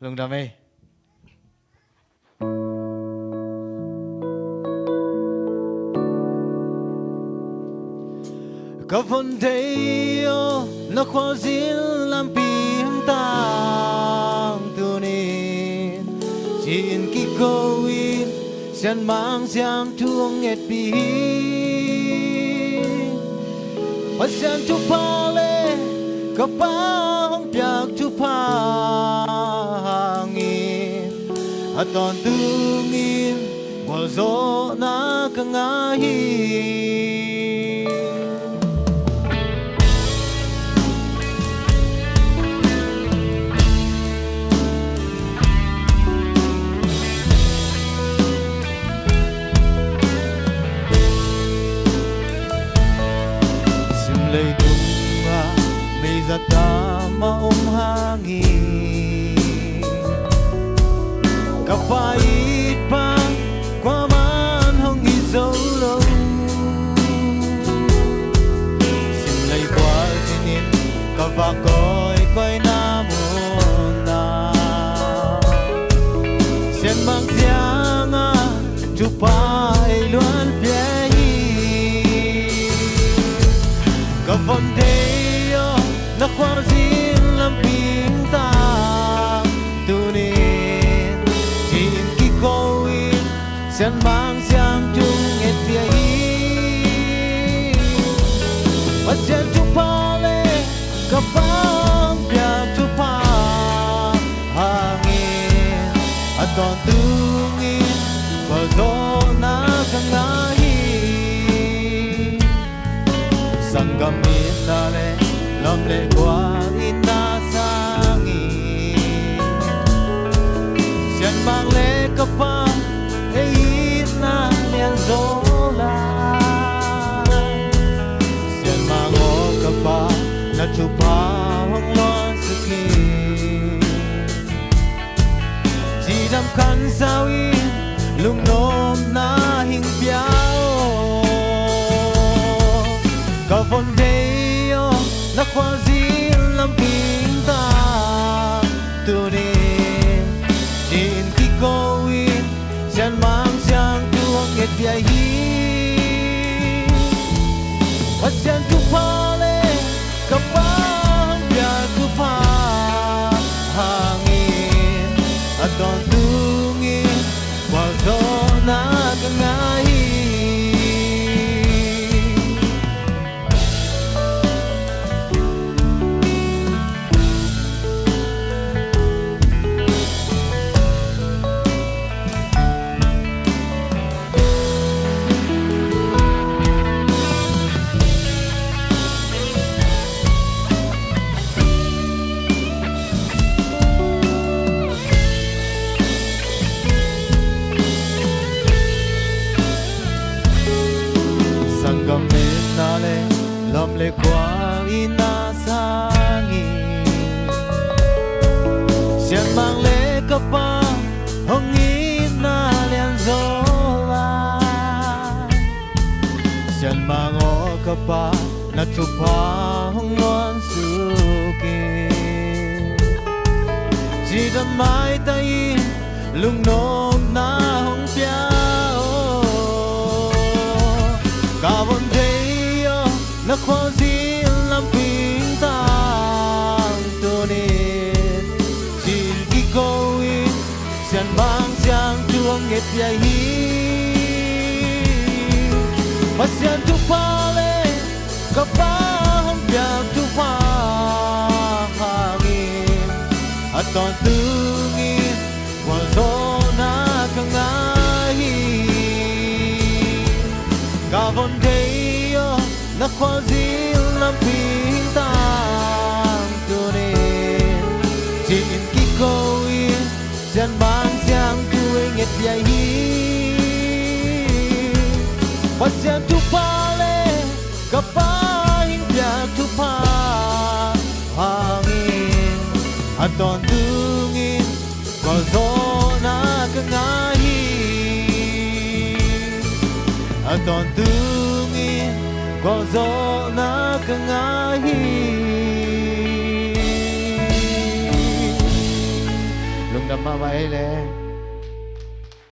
Lung Dame. Kapon tayo nakwazil ang pintang tunin Chin kikawin siyan mang siyang tuong et pihin Pasyan tupale kapahong piag tupangin At on tungin wazo na kangahin Simlay tunga may zatama hangin Kapait pa kwaman hong izolo Simlay kwal sinin kabakoy koy namuna Sen mang sianga chupay luan piahi Kapondeo na kwazil ang pintang tunin Chin kikawin siyan mang siyang tungit piyahin Pasyan tupale kapang piyak tupang hangin At on tungin wazo na kangahin Sanggamit nale lamle kwa inasangin Siyan mang le kapang eit na liang zola Siyan mang o kapang na chupahong luan sakin Jidam kan sawin lungnom na hingpiao Kapondeo na kwazil ang pintang tunin Chin kikawin siyan mang siyang tuwang et piyahin Pasyan tupale kapang piyak tupang hangin At on tungin wazo na kangahin Sanggamit nale lamle kwa inasangin Siyan mang le kapang hongin na liang zola Siyan mang o kapang na chupahong luan sukin Jidam may tayin lungnom na hong piao Kapondeo na kwazil ang pintang tunin Chin kikawin siyan mang siyang tuwang et piyahin Pasyan tupale kapahong piyak tupang hangin At on tungin wazo na kangahin Kapondeo na kwazil ang pintang tunin Chin kikawin siyan mang siyang tuwing et piyahin Pasyan tupale kapahing piyak tupang hangin At on tungin wazo na kangahin At on tungin wazo na kangahin လုံတမပါလေ